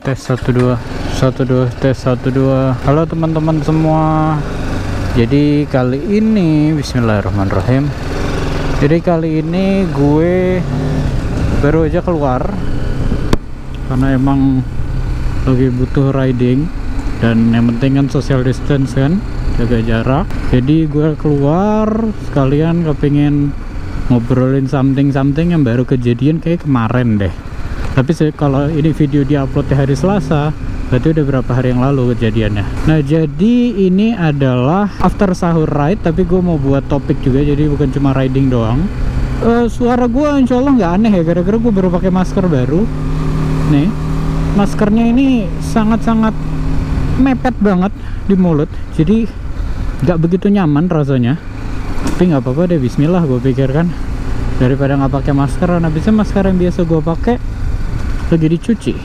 Tes 12 12 tes 12. Halo teman-teman semua. Jadi kali ini bismillahirrahmanirrahim. Jadi kali ini gue baru aja keluar karena emang lagi butuh riding dan yang penting kan social distance kan, jaga jarak. Jadi gue keluar sekalian kepingin ngobrolin something yang baru kejadian kayak kemarin deh. Tapi kalau ini video diupload di hari Selasa, berarti udah berapa hari yang lalu kejadiannya. Nah jadi ini adalah after sahur ride, tapi gue mau buat topik juga, jadi bukan cuma riding doang. Suara gue insya Allah nggak aneh ya, gara-gara gue baru pakai masker baru. Nih, maskernya ini sangat-sangat mepet banget di mulut, jadi nggak begitu nyaman rasanya. Tapi nggak apa-apa deh, bismillah gue pikir kan, daripada nggak pakai masker. Nah bisa masker yang biasa gue pakai lagi dicuci,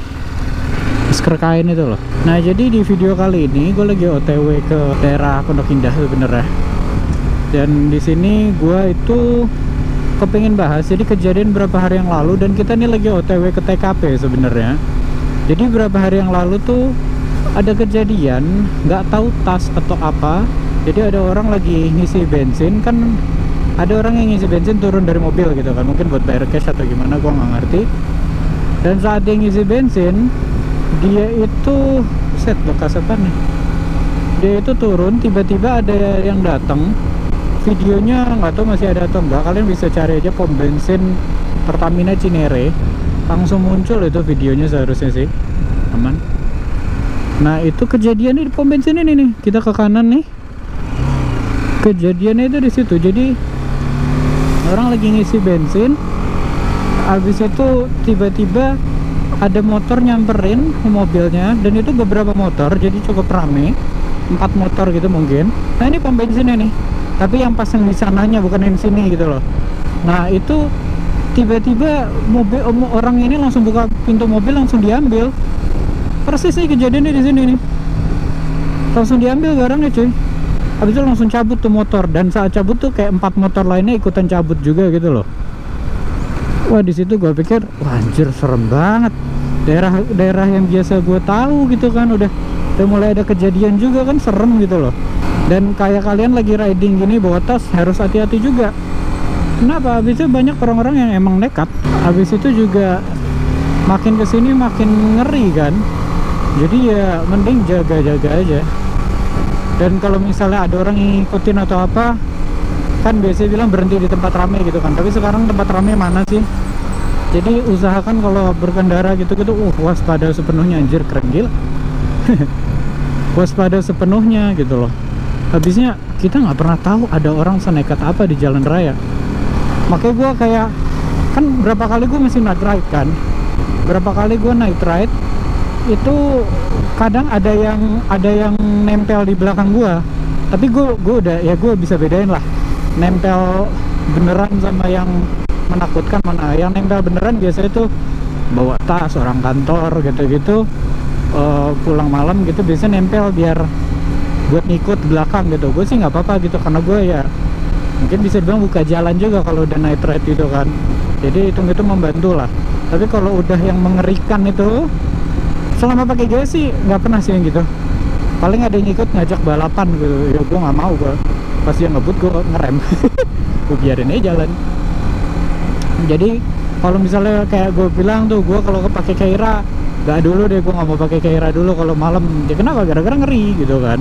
masker kain itu loh. Nah jadi di video kali ini gue lagi OTW ke daerah Pondok Indah sebenarnya, dan di sini gue itu kepingin bahas jadi kejadian berapa hari yang lalu, dan kita ini lagi OTW ke TKP sebenarnya. Jadi berapa hari yang lalu tuh ada kejadian, nggak tahu tas atau apa. Jadi ada orang lagi ngisi bensin kan, ada orang yang ngisi bensin turun dari mobil gitu kan, mungkin buat bayar cash atau gimana, gue nggak ngerti. Dan saat dia ngisi bensin, dia itu bekas apa nih, dia itu turun, tiba-tiba ada yang datang. Videonya nggak tahu masih ada atau enggak, kalian bisa cari aja pom bensin Pertamina Cinere, langsung muncul itu videonya seharusnya sih, aman. Nah itu kejadiannya di pom bensin ini nih, kita ke kanan nih, kejadiannya itu di situ. Jadi orang lagi ngisi bensin, habis itu tiba-tiba ada motor nyamperin ke mobilnya, dan itu beberapa motor, jadi cukup rame, 4 motor gitu mungkin. Nah ini pom bensinnya nih, tapi yang pasang di sananya bukan yang sini gitu loh. Nah itu tiba-tiba mobil orang ini langsung buka pintu mobil, langsung diambil. Persis nih kejadiannya di sini nih, langsung diambil barangnya cuy. Habis itu langsung cabut tuh motor, dan saat cabut tuh kayak 4 motor lainnya ikutan cabut juga gitu loh. Wah di situ gue pikir, wah anjir serem banget. Daerah yang biasa gue tahu gitu kan, udah mulai ada kejadian juga kan, serem gitu loh. Dan kayak kalian lagi riding gini bawa tas harus hati-hati juga. Kenapa? Habis itu banyak orang-orang yang emang nekat. Habis itu juga makin kesini makin ngeri kan. Jadi ya mending jaga-jaga aja. Dan kalau misalnya ada orang yang ngikutin atau apa, kan biasanya bilang berhenti di tempat ramai gitu kan, tapi sekarang tempat ramai mana sih? Jadi usahakan kalau berkendara gitu-gitu waspada sepenuhnya, anjir keren gila. Waspada sepenuhnya gitu loh. Habisnya kita nggak pernah tahu ada orang senekat apa di jalan raya. Makanya gue kayak, kan berapa kali gue masih night ride kan, berapa kali gue night ride itu kadang ada yang nempel di belakang gue, tapi gue udah ya, gue bisa bedain lah nempel beneran sama yang menakutkan mana. Yang nempel beneran biasanya itu bawa tas orang kantor gitu-gitu, pulang malam gitu biasanya nempel biar buat ngikut belakang gitu. Gue sih nggak apa-apa gitu, karena gue ya mungkin bisa dibilang buka jalan juga kalau udah night ride gitu kan, jadi itu membantu lah. Tapi kalau udah yang mengerikan itu, selama pakai gas sih nggak pernah sih yang gitu. Paling ada yang ikut ngajak balapan gitu, ya gue nggak mau. Gue pas dia ngebut gue ngerem. Gue biarin aja jalan. Jadi kalau misalnya kayak gue bilang tuh, gue kalau pakai Kaira gak dulu deh, gue nggak mau pakai Kaira dulu kalau malam. Ya kenapa? Gara-gara ngeri gitu kan.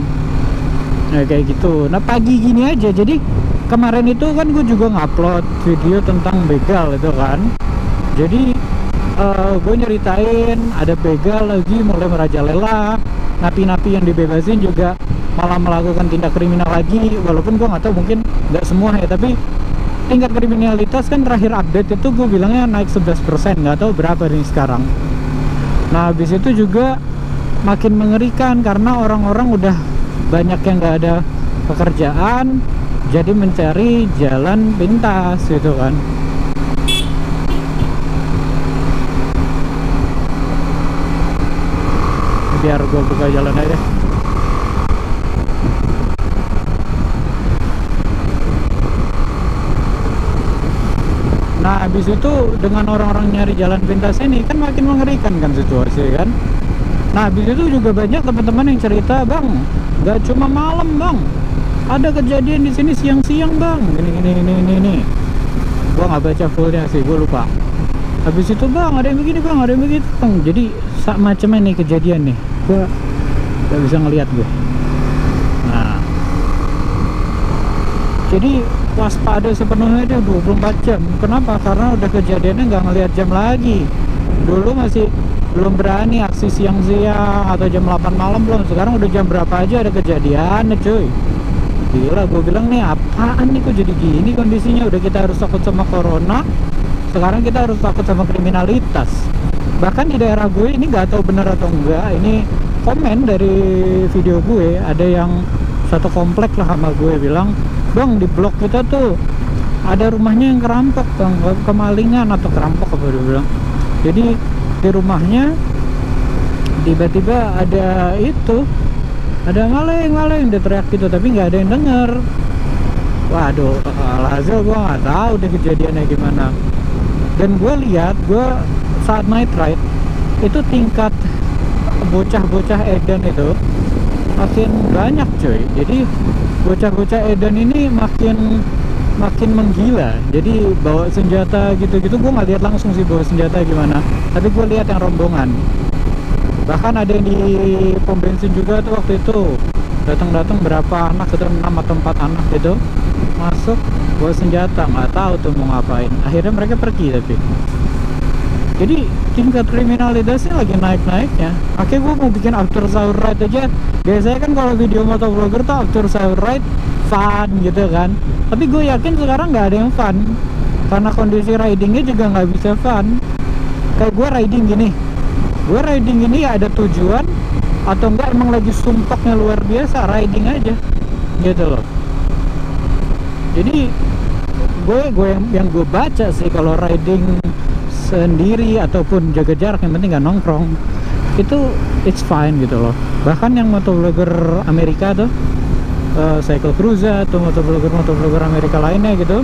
Nah kayak gitu. Nah pagi gini aja, jadi kemarin itu kan gue juga ngupload video tentang begal itu kan. Jadi gue nyeritain ada begal lagi mulai merajalela, napi-napi yang dibebasin juga malah melakukan tindak kriminal lagi. Walaupun gue nggak tahu, mungkin nggak semua ya, tapi tingkat kriminalitas kan terakhir update itu gue bilangnya naik 11%, nggak tahu berapa nih sekarang. Nah habis itu juga makin mengerikan karena orang-orang udah banyak yang nggak ada pekerjaan, jadi mencari jalan pintas gitu kan. Biar gue buka jalan aja. Nah habis itu dengan orang-orang nyari jalan pintas ini kan makin mengerikan kan situasi kan. Nah habis itu juga banyak teman-teman yang cerita, bang nggak cuma malam bang, ada kejadian di sini siang-siang bang, ini. Gua nggak baca fullnya sih, gue lupa. Habis itu bang ada yang begini bang, ada yang begitu bang. Jadi sak macamnya nih kejadian nih, gue nggak bisa ngelihat gue. Nah jadi waspada sepenuhnya dia 24 jam. Kenapa? Karena udah kejadiannya nggak ngelihat jam lagi. Dulu masih belum berani aksi siang-siang atau jam 8 malam belum. Sekarang udah jam berapa aja ada kejadian cuy. Gila, gue bilang nih apaan nih kok jadi gini kondisinya. Udah kita harus takut sama corona, sekarang kita harus takut sama kriminalitas. Bahkan di daerah gue ini nggak tahu benar atau enggak, ini komen dari video gue, ada yang satu komplek lah sama gue bilang, bang di blok kita tuh ada rumahnya yang kerampok bang, kemalingan atau kerampok apa dia bilang. Jadi di rumahnya tiba-tiba ada itu, ada maling dia teriak gitu, tapi nggak ada yang denger. Waduh, alhasil gue nggak tahu deh kejadiannya gimana. Dan gue lihat, gue saat night ride itu tingkat bocah-bocah edan itu makin banyak cuy. Jadi bocah-bocah edan ini makin menggila. Jadi bawa senjata gitu-gitu. Gue nggak lihat langsung sih bawa senjata gimana, tapi gue lihat yang rombongan. Bahkan ada yang di pom bensin juga tuh waktu itu, datang berapa anak, itu 6 atau 4 anak gitu masuk bawa senjata, nggak tahu tuh mau ngapain. Akhirnya mereka pergi. Tapi jadi tingkat kriminalitasnya lagi naik-naiknya. Akhirnya gue mau bikin after sahur ride aja. Biasanya kan kalau video motovlogger tuh after sahur ride fun gitu kan, tapi gue yakin sekarang nggak ada yang fun karena kondisi ridingnya juga nggak bisa fun. Kayak gue riding gini ya ada tujuan, atau enggak emang lagi sumpahnya luar biasa, riding aja gitu loh. Jadi yang gue baca sih, kalau riding sendiri ataupun jaga jarak, yang penting nggak nongkrong, itu it's fine gitu loh. Bahkan yang motovlogger Amerika tuh, Cycle Cruiser atau motovlogger Amerika lainnya gitu,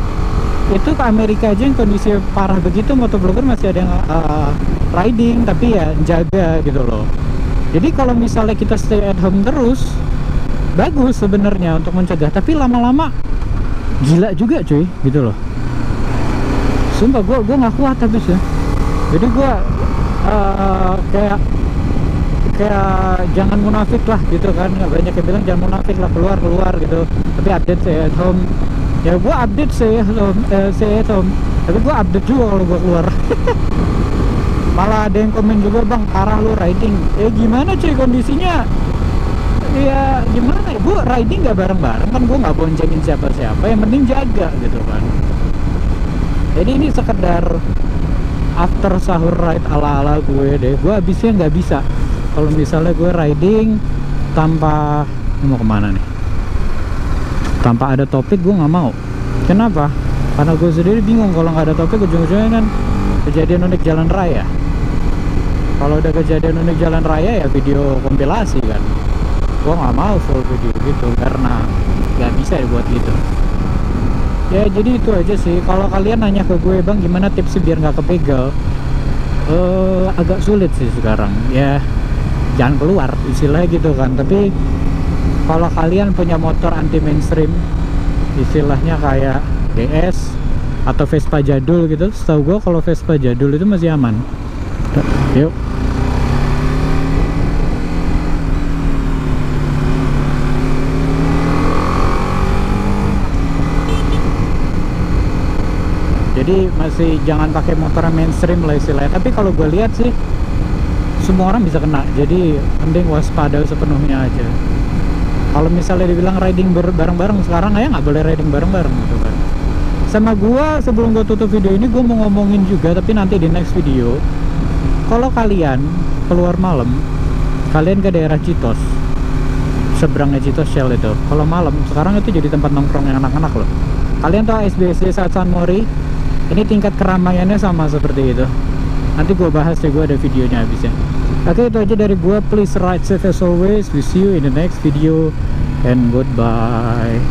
itu ke Amerika aja yang kondisi parah begitu, motovlogger masih ada yang riding, tapi ya jaga gitu loh. Jadi kalau misalnya kita stay at home terus, bagus sebenarnya untuk mencegah, tapi lama-lama gila juga cuy gitu loh. Sumpah gue nggak kuat habis ya. Jadi gue kayak jangan munafik lah gitu kan. Banyak yang bilang jangan munafik lah, keluar gitu, tapi update stay at home. Ya gue update stay at home, tapi gue update juga kalau gue keluar. Malah ada yang komen juga, bang parah lu riding. Gimana cuy kondisinya? Ya gimana ya, gue riding gak bareng-bareng kan, gue gak boncengin siapa-siapa, yang penting jaga gitu kan. Jadi ini sekedar after sahur ride ala-ala gue deh. Gue habisnya nggak bisa kalau misalnya gue riding tanpa, ini mau kemana nih, tanpa ada topik. Gue nggak mau. Kenapa? Karena gue sendiri bingung kalau nggak ada topik, ujung-ujungnya kan kejadian unik jalan raya. Kalau udah kejadian unik jalan raya ya video kompilasi kan. Gue nggak mau full video gitu karena nggak bisa dibuat gitu. Ya jadi itu aja sih. Kalau kalian nanya ke gue, bang gimana tipsnya biar nggak kepegal, agak sulit sih sekarang ya. Jangan keluar istilahnya gitu kan. Tapi kalau kalian punya motor anti mainstream, istilahnya kayak DS atau Vespa jadul gitu, setahu gue kalau Vespa jadul itu masih aman. Yuk. Jadi masih jangan pakai motor mainstream lah istilahnya. Tapi kalau gue lihat sih semua orang bisa kena, jadi mending waspada sepenuhnya aja. Kalau misalnya dibilang riding bareng-bareng, sekarang aja nggak boleh riding bareng-bareng gitu kan. Sama gue, sebelum gue tutup video ini, gue mau ngomongin juga, tapi nanti di next video. Kalau kalian keluar malam, kalian ke daerah Citos, seberangnya Citos Shell itu, kalau malam sekarang itu jadi tempat nongkrongnya anak-anak loh. Kalian tahu SBC saat San Mori? Ini tingkat keramaiannya sama seperti itu. Nanti gue bahas deh, gue ada videonya habisnya. Oke, itu aja dari gue. Please ride safe as always. We see you in the next video and goodbye.